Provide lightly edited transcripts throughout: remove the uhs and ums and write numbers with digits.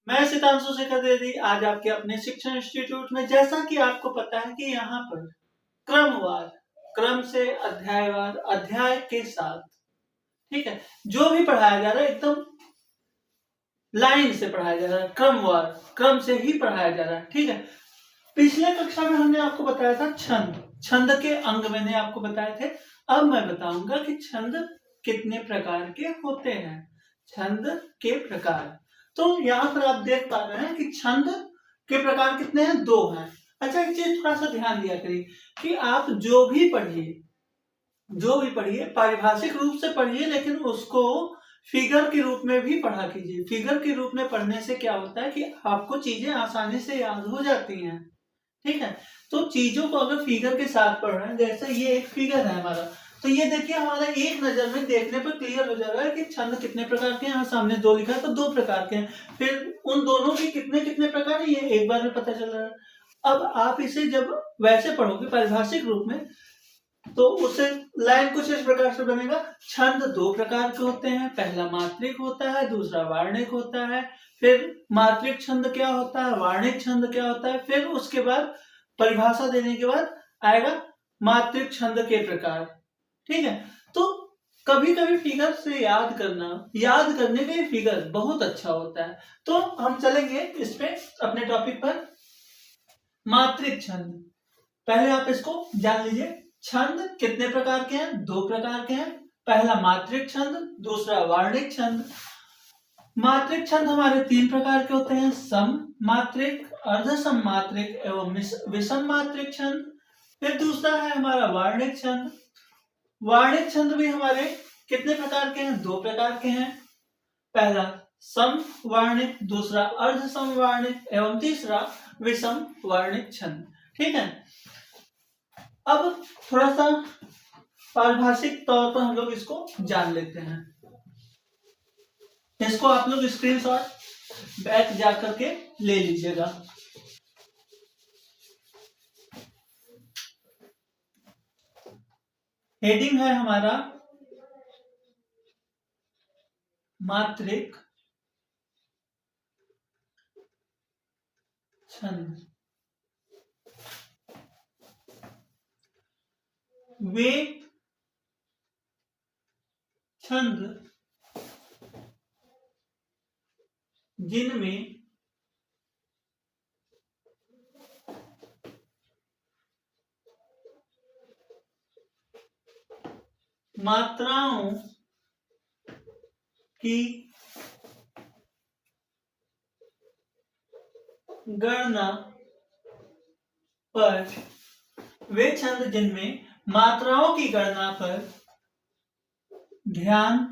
मैं सितांशु शेखर द्विवेदी आज आपके अपने शिक्षण इंस्टीट्यूट में, जैसा कि आपको पता है कि यहाँ पर क्रमवार, क्रम से अध्यायवार, अध्याय के साथ, ठीक है, जो भी पढ़ाया जा रहा है एकदम लाइन से पढ़ाया जा रहा है, क्रमवार, क्रम से ही पढ़ाया जा रहा है, ठीक है। पिछले कक्षा में हमने आपको बताया था छंद, छंद के अंग मैंने आपको बताए थे। अब मैं बताऊंगा कि छंद कितने प्रकार के होते हैं, छंद के प्रकार। तो यहाँ पर आप देख पा रहे हैं कि छंद के प्रकार कितने हैं, 2 हैं। अच्छा, एक चीज थोड़ा सा ध्यान दिया करिए कि आप जो भी पढ़िए पारिभाषिक रूप से पढ़िए, लेकिन उसको फिगर के रूप में भी पढ़ा कीजिए। फिगर के रूप में पढ़ने से क्या होता है कि आपको चीजें आसानी से याद हो जाती हैं, ठीक है। तो चीजों को अगर फिगर के साथ पढ़ रहे हैं, जैसे ये एक फिगर है हमारा, तो ये देखिए हमारा एक नजर में देखने पर क्लियर हो जा रहा है कि छंद कितने प्रकार के हैं। यहाँ सामने 2 लिखा है तो 2 प्रकार के हैं। फिर उन दोनों के कितने कितने प्रकार है ये एक बार में पता चल रहा है। अब आप इसे जब वैसे पढ़ोगे पारिभाषिक रूप में, तो उसे लाइन कुछ इस प्रकार से बनेगा। छंद 2 प्रकार के होते हैं, पहला मात्रिक होता है, दूसरा वार्णिक होता है। फिर मात्रिक छंद क्या होता है, वार्णिक छंद क्या होता है, फिर उसके बाद परिभाषा देने के बाद आएगा मात्रिक छंद के प्रकार, ठीक है। तो कभी कभी फिगर से याद करना, याद करने का फिगर बहुत अच्छा होता है। तो हम चलेंगे इस पे अपने टॉपिक पर, मात्रिक छंद। पहले आप इसको जान लीजिए, छंद कितने प्रकार के हैं, 2 प्रकार के हैं। पहला मात्रिक छंद, दूसरा वार्णिक छंद। मात्रिक छंद हमारे 3 प्रकार के होते हैं, सम मात्रिक, अर्ध सम मात्रिक एवं विषम मात्रिक छंद। फिर दूसरा है हमारा वार्णिक छंद। वार्णिक छंद भी हमारे कितने प्रकार के हैं, 2 प्रकार के हैं। पहला सम वार्णिक, दूसरा अर्ध सम वार्णिक एवं तीसरा विषम वार्णिक छंद, ठीक है। अब थोड़ा सा पारिभाषिक तौर पर हम लोग इसको जान लेते हैं। इसको आप लोग स्क्रीनशॉट बैक जाकर के ले लीजिएगा। हेडिंग है हमारा मात्रिक छंद। वे छंद जिनमें मात्राओं की गणना पर, वे छंद जिनमें मात्राओं की गणना पर ध्यान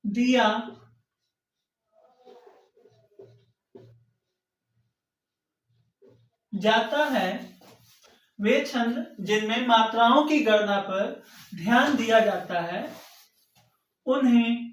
दिया जाता है, वे छंद जिनमें मात्राओं की गणना पर ध्यान दिया जाता है, उन्हें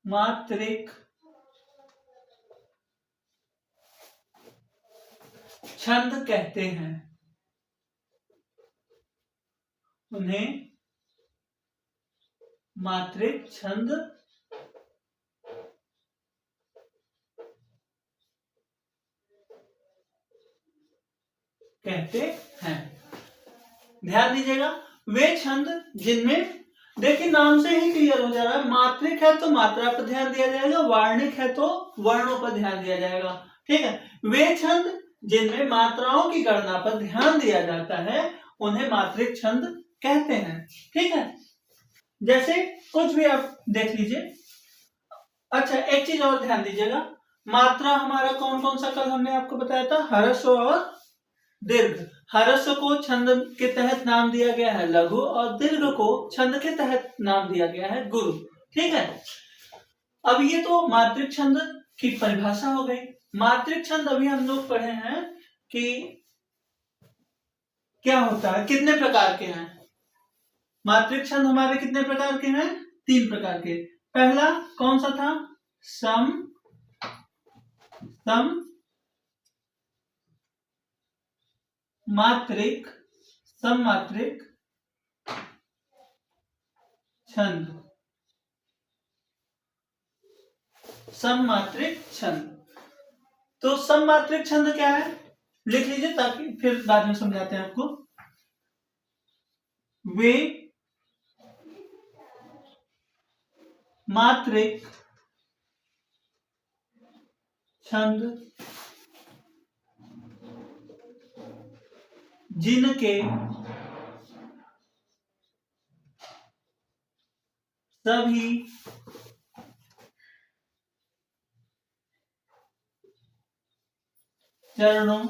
मात्रिक छंद कहते हैं। उन्हें मात्रिक छंद कहते हैं। ध्यान दीजिएगा, वे छंद जिनमें, देखिए नाम से ही क्लियर हो जा रहा है, मात्रिक है तो मात्रा पर ध्यान दिया जाएगा, वार्णिक है तो वर्णों पर ध्यान दिया जाएगा, ठीक है। वे छंद जिनमें मात्राओं की गणना पर ध्यान दिया जाता है, उन्हें मात्रिक छंद कहते हैं, ठीक है। जैसे कुछ भी आप देख लीजिए। अच्छा, एक चीज और ध्यान दीजिएगा, मात्रा हमारा कौन कौन सा कल हमने आपको बताया था, ह्रस्व और दीर्घ। ह्रस्व को छंद के तहत नाम दिया गया है लघु, और दीर्घ को छंद के तहत नाम दिया गया है गुरु, ठीक है। अब ये तो मात्रिक छंद की परिभाषा हो गई। मात्रिक छंद अभी हम लोग पढ़े हैं कि क्या होता है, कितने प्रकार के हैं। मात्रिक छंद हमारे कितने प्रकार के हैं, 3 प्रकार के। पहला कौन सा था, सम, सम मात्रिक, सममात्रिक छंद। सममात्रिक छंद। तो सममात्रिक छंद क्या है, लिख लीजिए ताकि फिर बाद में समझाते हैं आपको। वे मात्रिक छंद जिनके सभी चरणों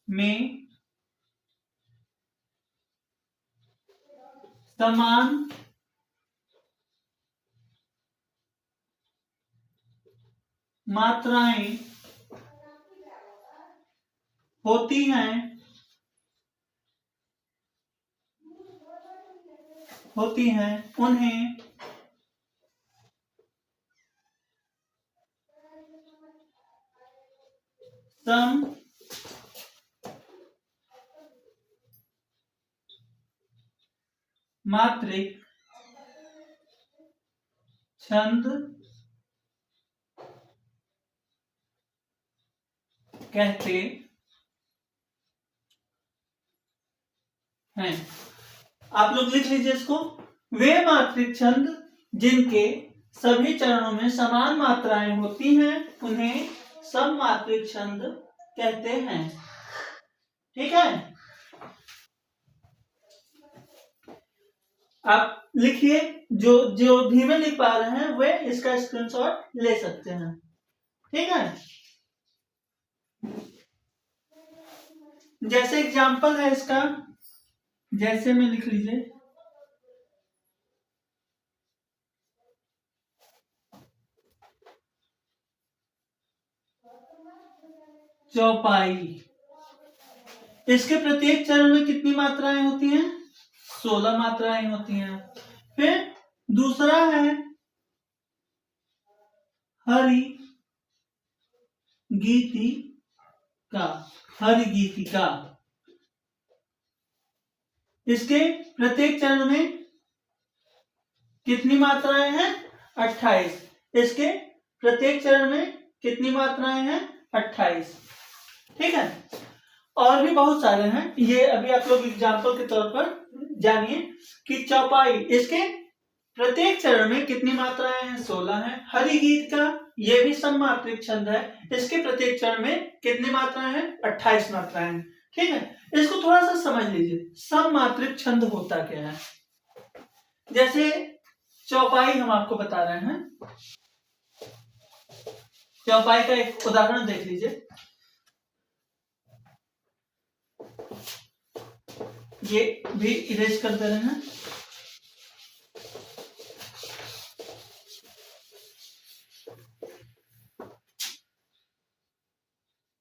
में समान मात्राएं होती हैं उन्हें सम मात्रिक छंद कहते हैं। आप लोग लिख लीजिए इसको। वे मात्रिक छंद जिनके सभी चरणों में समान मात्राएं होती हैं उन्हें सममात्रिक छंद कहते हैं। ठीक है, आप लिखिए। जो जो धीमे लिख पा रहे हैं वे इसका स्क्रीनशॉट ले सकते हैं। ठीक है, जैसे एग्जांपल है इसका, जैसे में लिख लीजिए। चौपाई। इसके प्रत्येक चरण में कितनी मात्राएं होती हैं? 16 मात्राएं होती हैं। फिर दूसरा है हरि गीतिका। हरि गीतिका, इसके प्रत्येक चरण में कितनी मात्राएं हैं? 28। इसके प्रत्येक चरण में कितनी मात्राएं हैं? 28। ठीक है, और भी बहुत सारे हैं, ये अभी आप लोग एग्जाम्पल के तौर पर जानिए कि चौपाई, इसके प्रत्येक चरण में कितनी मात्राएं हैं? 16 है। हरि गीत का ये भी सममात्रिक छंद है, इसके प्रत्येक चरण में कितनी मात्राएं हैं? 28 मात्राएं हैं। ठीक है, इसको थोड़ा सा समझ लीजिए, सममात्रिक छंद होता क्या है। जैसे चौपाई हम आपको बता रहे हैं, चौपाई का एक उदाहरण देख लीजिए। ये भी इरेज कर दे रहे हैं।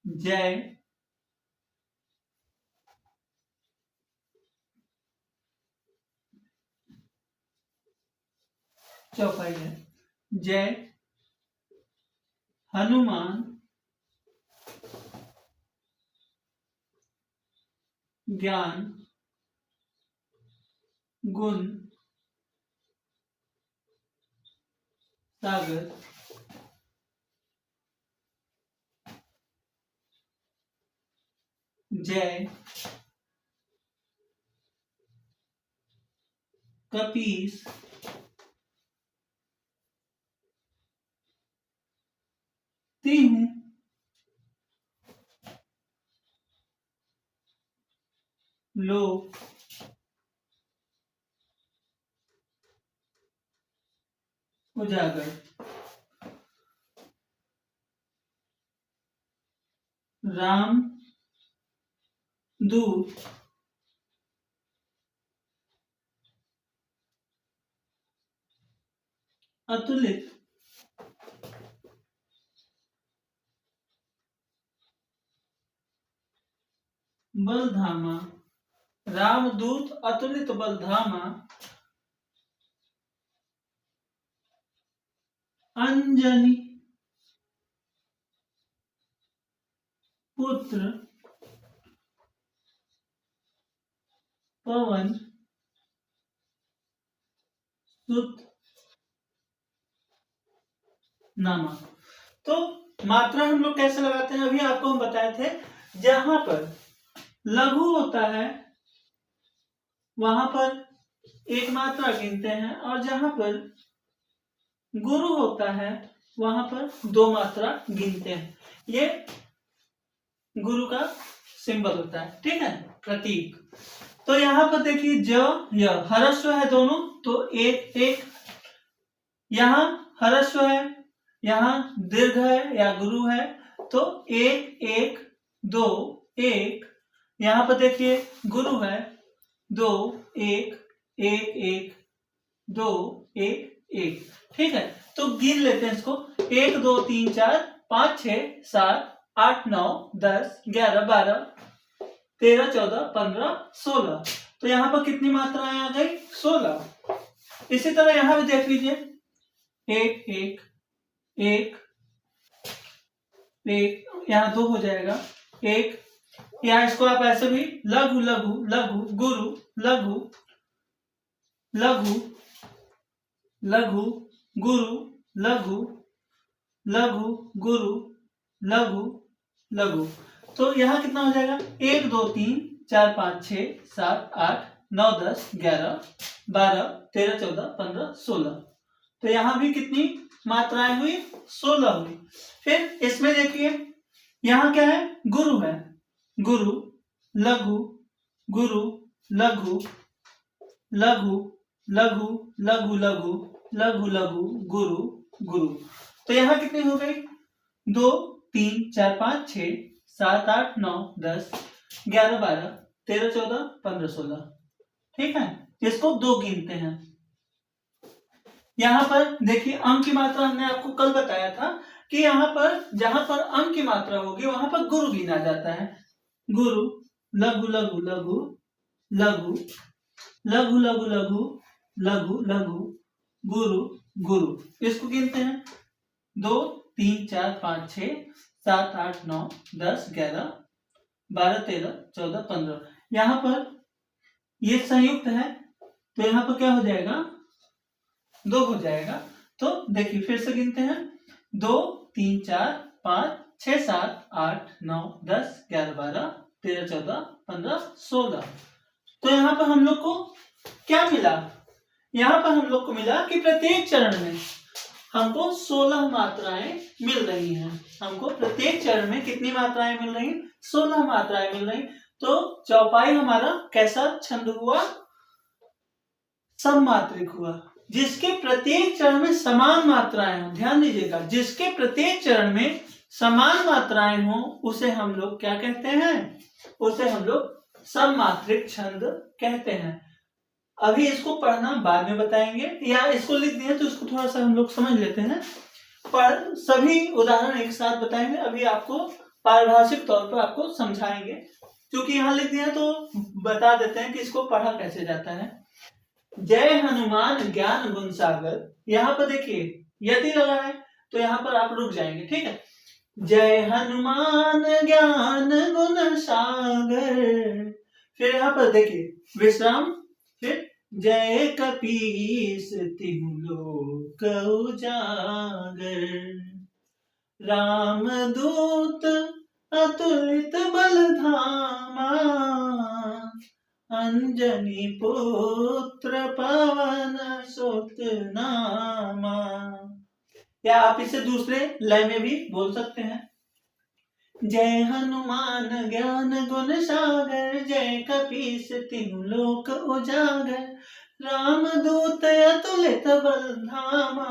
जय चौपाई है। जय हनुमान ज्ञान गुण सागर जय कपीस हूं लोक उजागर। राम दूत अतुलित बलधामा। रामदूत अतुलित बलधामा अंजनी पुत्र पवन सुत नामा। तो मात्रा हम लोग कैसे लगाते हैं, अभी आपको हम बताए थे, जहां पर लघु होता है वहां पर एक मात्रा गिनते हैं, और जहां पर गुरु होता है वहां पर दो मात्रा गिनते हैं। ये गुरु का सिंबल होता है, ठीक है, प्रतीक। तो यहाँ पर देखिए ज य हरस्व है दोनों, तो एक एक, यहाँ हरस्व है, यहाँ दीर्घ है या गुरु है, तो एक एक दो एक। यहाँ पर देखिए गुरु है, दो एक एक एक दो एक एक, ठीक है। तो गिन लेते हैं इसको, 1 2 3 4 5 6 7 8 9 10 11 12 13 14 15 16। तो यहाँ पर कितनी मात्राएं आ गई, 16। इसी तरह यहाँ भी देख लीजिए, एक एक एक एक, यहाँ 2 हो जाएगा, एक। यहाँ इसको आप ऐसे भी लघु लघु लघु गुरु लघु लघु लघु गुरु लघु लघु गुरु लघु लघु। तो यहाँ कितना हो जाएगा, 1 2 3 4 5 6 7 8 9 10 11 12 13 14 15 16। तो यहाँ भी कितनी मात्राएं हुई, 16 हुई। फिर इसमें देखिए यहाँ क्या है, गुरु है, गुरु लघु गुरु लघु लघु लघु लघु लघु लघु लघु गुरु गुरु। तो यहाँ कितनी हो गई, 2 3 4 5 6 7 8 9 10 11 12 13 14 15 16, ठीक है। इसको 2 गिनते हैं। यहाँ पर देखिए अंक की मात्रा हमने आपको कल बताया था कि यहाँ पर जहां पर अंक की मात्रा होगी वहां पर गुरु गिना जाता है। गुरु लघु लघु लघु लघु लघु लघु लघु लघु लघु गुरु गुरु। इसको गिनते हैं, 2 3 4 5 6 7 8 9 10 11 12 13 14 15। यहाँ पर ये संयुक्त है, तो यहाँ पर क्या हो जाएगा, 2 हो जाएगा। तो देखिए फिर से गिनते हैं, 2 3 4 5 6 7 8 9 10 11 12 13 14 15 16। तो यहाँ पर हम लोग को क्या मिला, यहाँ पर हम लोग को मिला कि प्रत्येक चरण में हमको 16 मात्राएं मिल रही हैं। हमको प्रत्येक चरण में कितनी मात्राएं मिल रही, 16 मात्राएं मिल रही। तो चौपाई हमारा कैसा छंद हुआ, सममात्रिक हुआ, जिसके प्रत्येक चरण में समान मात्राएं हो। ध्यान दीजिएगा, जिसके प्रत्येक चरण में समान मात्राएं हो उसे हम लोग क्या कहते हैं, उसे हम लोग सममात्रिक छंद कहते हैं। अभी इसको पढ़ना बाद में बताएंगे, या इसको लिख दिए तो इसको थोड़ा सा हम लोग समझ लेते हैं, पर सभी उदाहरण एक साथ बताएंगे। अभी आपको पारिभाषिक तौर पर आपको समझाएंगे, क्योंकि यहाँ लिख दिया तो बता देते हैं कि इसको पढ़ा कैसे जाता है। जय हनुमान ज्ञान गुण सागर, यहाँ पर देखिए यदि लगा है तो यहाँ पर आप रुक जाएंगे, ठीक है। जय हनुमान ज्ञान गुण सागर, फिर यहाँ पर देखिए विश्राम, फिर जय कपीस तिहु लोक उजागर, राम दूत अतुलित बल धामा, अंजनी पुत्र पवन सुत नामा। या आप इसे दूसरे लय में भी बोल सकते हैं, जय हनुमान ज्ञान गुण सागर, जय कपीस तिहु लोक उजागर, राम दूत अतुलित बल धामा,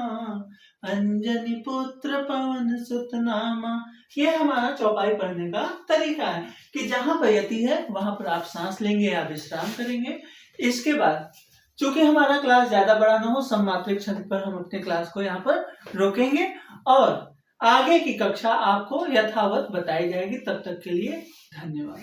अंजनी पुत्र पवन सुत नामा। ये हमारा चौपाई पढ़ने का तरीका है कि जहां पर यति है वहां पर आप सांस लेंगे या विश्राम करेंगे। इसके बाद चूंकि हमारा क्लास ज्यादा बड़ा ना हो, सममात्रिक छंद पर हम अपने क्लास को यहाँ पर रोकेंगे और आगे की कक्षा आपको यथावत बताई जाएगी। तब तक के लिए धन्यवाद।